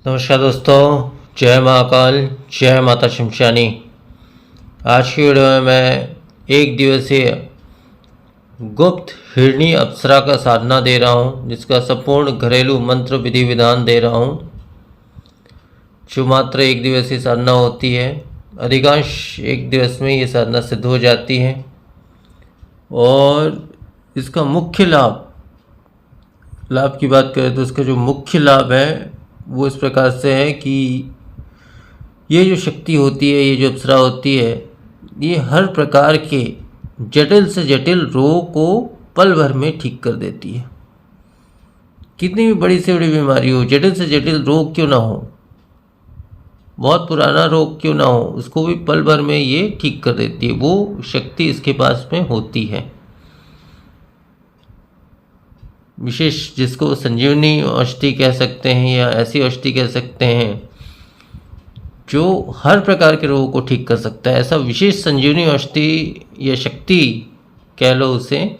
नमस्कार दोस्तों, जय महाकाल, जय माता शमशानी। आज की वीडियो में मैं एक दिवसीय गुप्त हिरणी अप्सरा का साधना दे रहा हूँ, जिसका संपूर्ण घरेलू मंत्र विधि विधान दे रहा हूँ, जो मात्र एक दिवसीय साधना होती है। अधिकांश एक दिवस में ये साधना सिद्ध हो जाती है और इसका मुख्य लाभ की बात करें तो इसका जो मुख्य लाभ है वो इस प्रकार से है कि ये जो शक्ति होती है, ये जो अप्सरा होती है, ये हर प्रकार के जटिल से जटिल रोग को पल भर में ठीक कर देती है। कितनी भी बड़ी से बड़ी बीमारी हो, जटिल से जटिल रोग क्यों ना हो, बहुत पुराना रोग क्यों ना हो, उसको भी पल भर में ये ठीक कर देती है। वो शक्ति इसके पास में होती है। विशेष जिसको संजीवनी औषधि कह सकते हैं या ऐसी औषधि कह सकते हैं जो हर प्रकार के रोगों को ठीक कर सकता है, ऐसा विशेष संजीवनी औषधि या शक्ति कह लो उसे,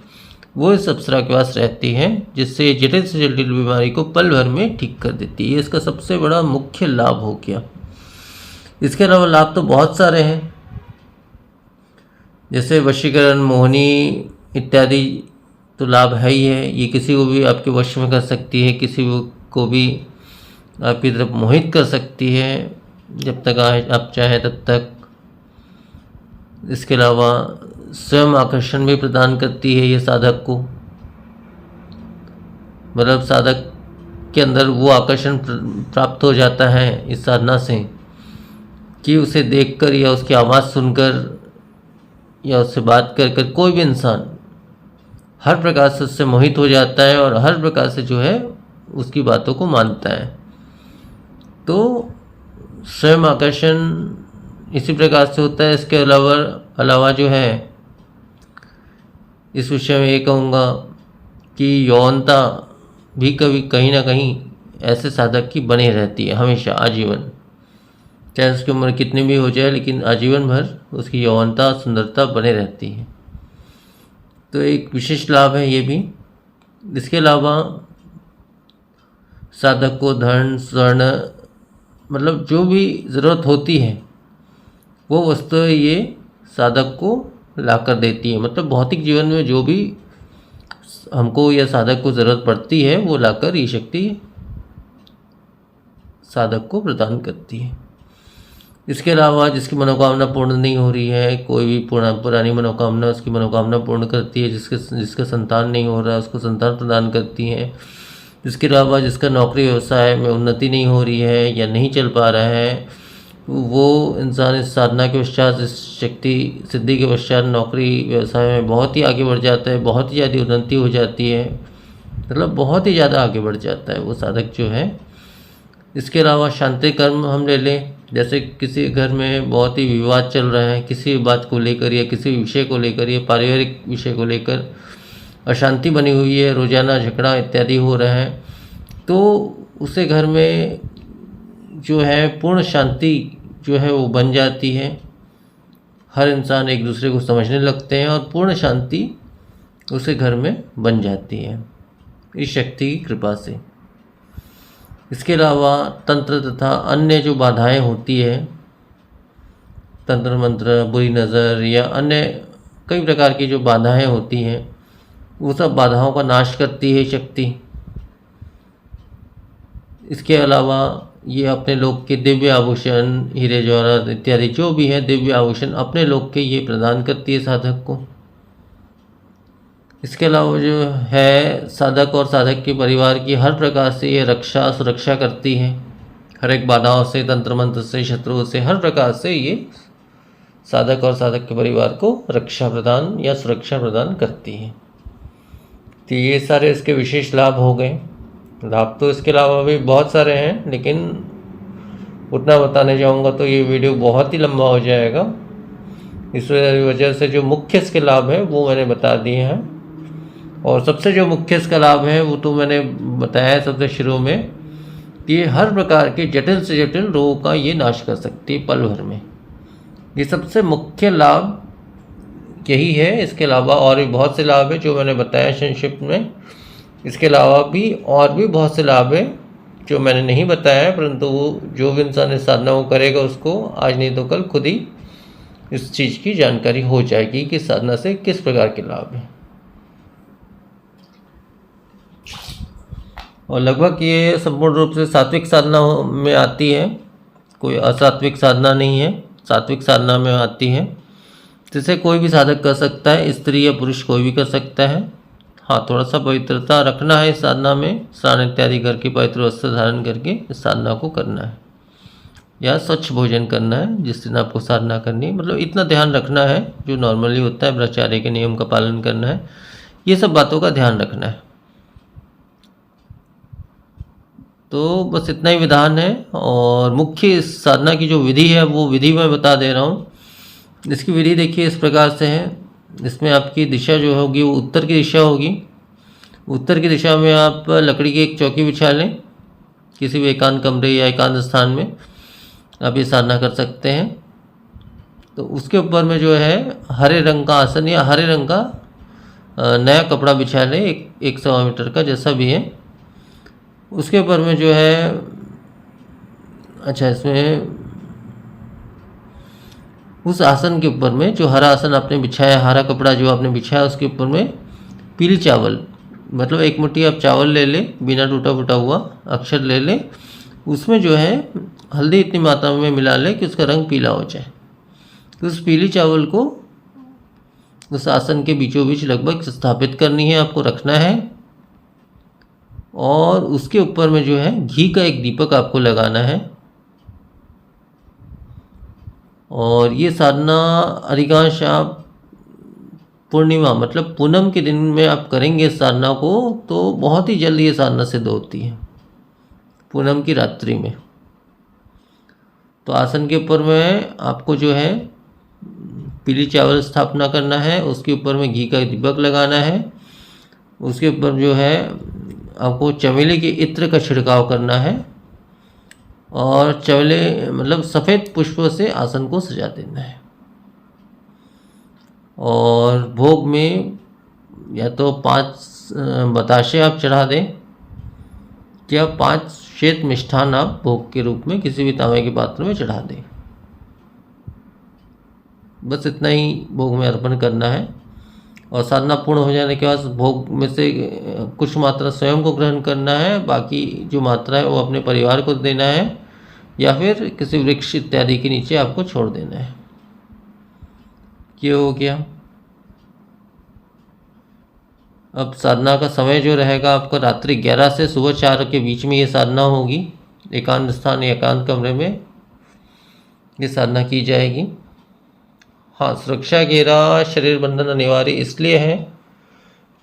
वो इस अप्सरा के पास रहती है, जिससे जटिल से जटिल बीमारी को पल भर में ठीक कर देती है। ये इसका सबसे बड़ा मुख्य लाभ हो गया। इसके अलावा लाभ तो बहुत सारे हैं, जैसे वशीकरण, मोहनी इत्यादि तो लाभ है ही है। ये किसी को भी आपके वश में कर सकती है, किसी को भी आपकी तरफ मोहित कर सकती है, जब तक आप चाहें तब तक। इसके अलावा स्वयं आकर्षण भी प्रदान करती है ये साधक को, मतलब साधक के अंदर वो आकर्षण प्राप्त हो जाता है इस साधना से कि उसे देखकर या उसकी आवाज़ सुनकर या उससे बात कर कर कोई भी इंसान हर प्रकार से उससे मोहित हो जाता है और हर प्रकार से जो है उसकी बातों को मानता है। तो स्वयं आकर्षण इसी प्रकार से होता है। इसके अलावा जो है इस विषय में ये कहूँगा कि यौनता भी कभी कहीं ना कहीं ऐसे साधक की बनी रहती है, हमेशा आजीवन, चाहे उसकी उम्र कितनी भी हो जाए, लेकिन आजीवन भर उसकी यौनता सुंदरता बने रहती है। तो एक विशेष लाभ है ये भी। इसके अलावा साधक को धन, स्वर्ण, मतलब जो भी ज़रूरत होती है वो वस्तु ये साधक को ला कर देती है। मतलब भौतिक जीवन में जो भी हमको या साधक को ज़रूरत पड़ती है वो लाकर ये शक्ति साधक को प्रदान करती है। इसके अलावा जिसकी मनोकामना पूर्ण नहीं हो रही है, कोई भी पुरानी मनोकामना, उसकी मनोकामना पूर्ण करती है। जिसका संतान नहीं हो रहा उसको संतान प्रदान करती है। इसके अलावा जिसका नौकरी व्यवसाय में उन्नति नहीं हो रही है या नहीं चल पा रहा है, वो इंसान इस साधना के पश्चात, इस शक्ति सिद्धि के पश्चात नौकरी व्यवसाय में बहुत ही आगे बढ़ जाता है, बहुत ही ज़्यादा उन्नति हो जाती है, मतलब बहुत ही ज़्यादा आगे बढ़ जाता है वो साधक जो है। इसके अलावा शांति कर्म हम ले लें, जैसे किसी घर में बहुत ही विवाद चल रहा है किसी बात को लेकर या किसी विषय को लेकर या पारिवारिक विषय को लेकर अशांति बनी हुई है, रोजाना झगड़ा इत्यादि हो रहा है, तो उसे घर में जो है पूर्ण शांति जो है वो बन जाती है। हर इंसान एक दूसरे को समझने लगते हैं और पूर्ण शांति उसे घर में बन जाती है इस शक्ति की कृपा से। इसके अलावा तंत्र तथा अन्य जो बाधाएं होती है, तंत्र मंत्र, बुरी नज़र या अन्य कई प्रकार की जो बाधाएं होती हैं, वो सब बाधाओं का नाश करती है शक्ति। इसके अलावा ये अपने लोक के दिव्य आभूषण, हीरे जवाहरात इत्यादि जो भी है दिव्य आभूषण अपने लोक के ये प्रदान करती है साधक को। इसके अलावा जो है साधक और साधक के परिवार की हर प्रकार से ये सुरक्षा करती है, हर एक बाधाओं से, तंत्र मंत्र से, शत्रुओं से, हर प्रकार से ये साधक और साधक के परिवार को रक्षा प्रदान या सुरक्षा प्रदान करती है। तो ये सारे इसके विशेष लाभ हो गए। लाभ तो इसके अलावा भी बहुत सारे हैं, लेकिन उतना बताने जाऊंगा तो ये वीडियो बहुत ही लंबा हो जाएगा। इस वजह से जो मुख्य इसके लाभ है वो मैंने बता दिए हैं, और सबसे जो मुख्य इसका लाभ है वो तो मैंने बताया सबसे शुरू में कि ये हर प्रकार के जटिल से जटिल रोगों का ये नाश कर सकती है पल भर में। ये सबसे मुख्य लाभ यही है। इसके अलावा और भी बहुत से लाभ है जो मैंने बताया संक्षिप्त में। इसके अलावा भी और भी बहुत से लाभ हैं जो मैंने नहीं बताया है, परंतु वो जो भी इंसान इस साधना को करेगा उसको आज नहीं तो कल खुद ही इस चीज़ की जानकारी हो जाएगी कि साधना से किस प्रकार के लाभ हैं। और लगभग ये संपूर्ण रूप से सात्विक साधना में आती है, कोई असात्विक साधना नहीं है, सात्विक साधना में आती है, जिसे कोई भी साधक कर सकता है, स्त्री या पुरुष कोई भी कर सकता है। हाँ, थोड़ा सा पवित्रता रखना है इस साधना में, स्नान इत्यादि करके पवित्र वस्त्र धारण करके इस साधना को करना है, या स्वच्छ भोजन करना है जिस दिन आपको साधना करनी है। मतलब इतना ध्यान रखना है जो नॉर्मली होता है, ब्रह्मचर्य के नियम का पालन करना है, ये सब बातों का ध्यान रखना है। तो बस इतना ही विधान है। और मुख्य इस साधना की जो विधि है वो विधि मैं बता दे रहा हूँ। इसकी विधि देखिए इस प्रकार से है। इसमें आपकी दिशा जो होगी वो उत्तर की दिशा होगी। उत्तर की दिशा में आप लकड़ी की एक चौकी बिछा लें, किसी भी एकांत कमरे या एकांत स्थान में आप ये साधना कर सकते हैं। तो उसके ऊपर में जो है हरे रंग का आसन या हरे रंग का नया कपड़ा बिछा लें, एक 1.25 मीटर का जैसा भी है। उसके ऊपर में जो है इसमें उस आसन के ऊपर में जो हरा आसन आपने बिछाया, हरा कपड़ा जो आपने बिछाया, उसके ऊपर में पीली चावल, मतलब 1 मुट्ठी आप चावल ले लें, बिना टूटा फूटा हुआ अक्षर ले लें। उसमें जो है हल्दी इतनी मात्रा में मिला लें कि उसका रंग पीला हो जाए। तो उस पीली चावल को उस आसन के बीचों बीच लगभग स्थापित करनी है, आपको रखना है। और उसके ऊपर में जो है घी का एक दीपक आपको लगाना है। और ये साधना अधिकांश आप पूर्णिमा मतलब पूनम के दिन में आप करेंगे इस साधना को, तो बहुत ही जल्द ये साधना सिद्ध होती है, पूनम की रात्रि में। तो आसन के ऊपर में आपको जो है पीली चावल स्थापना करना है, उसके ऊपर में घी का दीपक लगाना है। उसके ऊपर जो है आपको चमेली के इत्र का छिड़काव करना है और चमेली मतलब सफ़ेद पुष्पों से आसन को सजा देना है। और भोग में या तो 5 बताशे आप चढ़ा दें या 5 श्वेत मिष्ठान आप भोग के रूप में किसी भी तांबे के पात्र में चढ़ा दें। बस इतना ही भोग में अर्पण करना है। और साधना पूर्ण हो जाने के बाद भोग में से कुछ मात्रा स्वयं को ग्रहण करना है, बाकी जो मात्रा है वो अपने परिवार को देना है या फिर किसी वृक्ष इत्यादि के नीचे आपको छोड़ देना है। क्यों हो गया? अब साधना का समय जो रहेगा आपका रात्रि 11 से सुबह 4 के बीच में ये साधना होगी। एकांत स्थान या एकांत कमरे में ये साधना की जाएगी। हाँ, सुरक्षा घेरा शरीर बंधन अनिवार्य इसलिए है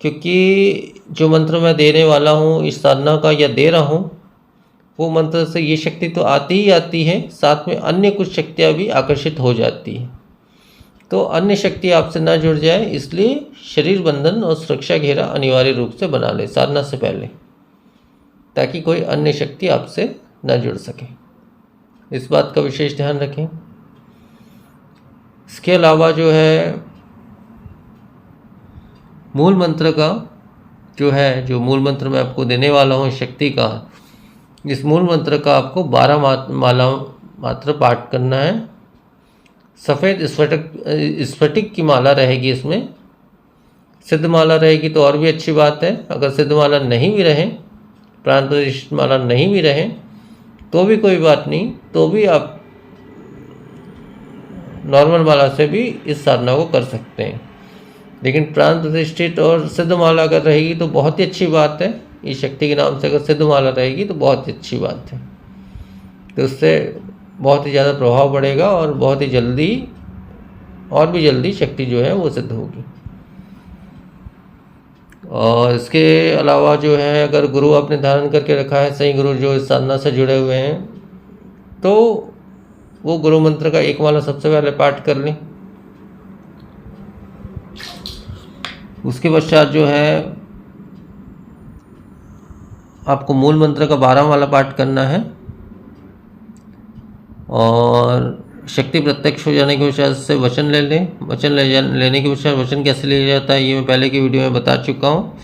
क्योंकि जो मंत्र मैं देने वाला हूँ इस साधना का या दे रहा हूँ, वो मंत्र से ये शक्ति तो आती ही आती है, साथ में अन्य कुछ शक्तियाँ भी आकर्षित हो जाती हैं। तो अन्य शक्ति आपसे ना जुड़ जाए इसलिए शरीर बंधन और सुरक्षा घेरा अनिवार्य रूप से बना ले साधना से पहले, ताकि कोई अन्य शक्ति आपसे ना जुड़ सके। इस बात का विशेष ध्यान रखें। इसके अलावा जो है मूल मंत्र का जो मूल मंत्र मैं आपको देने वाला हूँ शक्ति का, इस मूल मंत्र का आपको 12 माला मात्र पाठ करना है। सफ़ेद स्फटिक की माला रहेगी, इसमें सिद्ध माला रहेगी तो और भी अच्छी बात है। अगर सिद्ध माला नहीं भी रहे, प्राण प्रतिष्ठित माला नहीं भी रहे तो भी कोई बात नहीं, तो भी आप नॉर्मल माला से भी इस साधना को कर सकते हैं। लेकिन प्राण प्रतिष्ठित और सिद्ध माला अगर रहेगी तो बहुत ही अच्छी बात है। इस शक्ति के नाम से अगर सिद्ध माला रहेगी तो बहुत ही अच्छी बात है। तो उससे बहुत ही ज़्यादा प्रभाव पड़ेगा और बहुत ही जल्दी और भी जल्दी शक्ति जो है वो सिद्ध होगी। और इसके अलावा जो है अगर गुरु आपने धारण करके रखा है, सही गुरु जो इस साधना से जुड़े हुए हैं, तो वो गुरु मंत्र का 1 माला सबसे पहले पाठ कर लें। उसके पश्चात जो है आपको मूल मंत्र का 12 माला पाठ करना है। और शक्ति प्रत्यक्ष हो जाने के पश्चात से वचन लेने के पश्चात वचन कैसे लिया जाता है ये मैं पहले की वीडियो में बता चुका हूँ।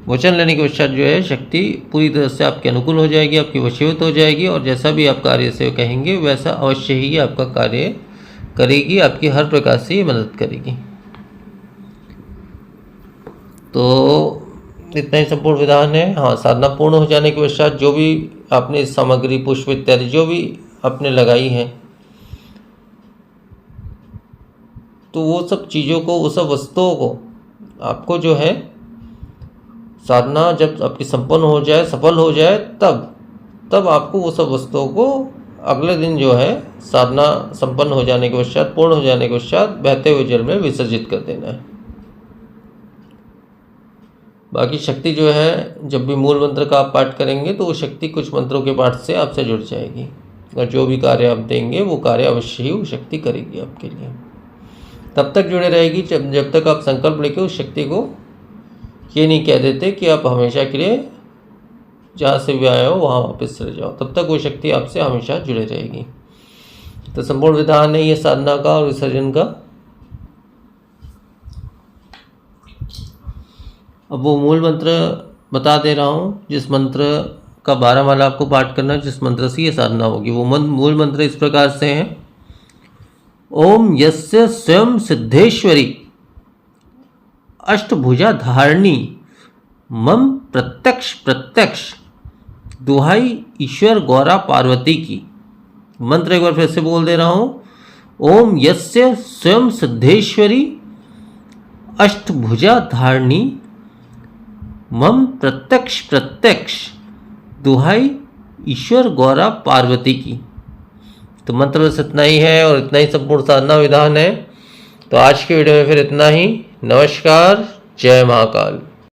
वचन लेने के पश्चात जो है शक्ति पूरी तरह से आपके अनुकूल हो जाएगी, आपकी वशीभूत हो जाएगी और जैसा भी आप कार्य से कहेंगे वैसा अवश्य ही आपका कार्य करेगी, आपकी हर प्रकार से ये मदद करेगी। तो इतना ही संपूर्ण विधान है। हाँ, साधना पूर्ण हो जाने के पश्चात जो भी आपने सामग्री, पुष्प इत्यादि जो भी आपने लगाई है, तो वो सब चीज़ों को, वो सब वस्तुओं को आपको जो है साधना जब आपकी संपन्न हो जाए, सफल हो जाए, तब आपको वो सब वस्तुओं को अगले दिन जो है साधना संपन्न हो जाने के पश्चात, पूर्ण हो जाने के पश्चात बहते हुए जल में विसर्जित कर देना है। बाकी शक्ति जो है जब भी मूल मंत्र का आप पाठ करेंगे तो वो शक्ति कुछ मंत्रों के पाठ से आपसे जुड़ जाएगी और जो भी कार्य आप देंगे वो कार्य अवश्य ही वो शक्ति करेगी आपके लिए। तब तक जुड़े रहेगी जब तक आप संकल्प लेके उस शक्ति को ये नहीं कह देते कि आप हमेशा के लिए जहाँ से भी आए हो वहाँ वापस चले जाओ, तब तक वो शक्ति आपसे हमेशा जुड़े रहेगी। तो संपूर्ण विधान है ये साधना का और विसर्जन का। अब वो मूल मंत्र बता दे रहा हूँ, जिस मंत्र का 12 माला आपको पाठ करना है, जिस मंत्र से ये साधना होगी। वो मूल मंत्र इस प्रकार से है, ओम यस्य स्वयं सिद्धेश्वरी अष्टभुजा धारणी मम प्रत्यक्ष प्रत्यक्ष दुहाई ईश्वर गौरा पार्वती की। मंत्र एक बार फिर से बोल दे रहा हूँ, ओम यस्य स्वयं सिद्धेश्वरी अष्टभुजा धारणी मम प्रत्यक्ष प्रत्यक्ष दुहाई ईश्वर गौरा पार्वती की। तो मंत्र बस इतना ही है और इतना ही संपूर्ण साधना विधान है। तो आज के वीडियो में फिर इतना ही। नमस्कार, जय महाकाल।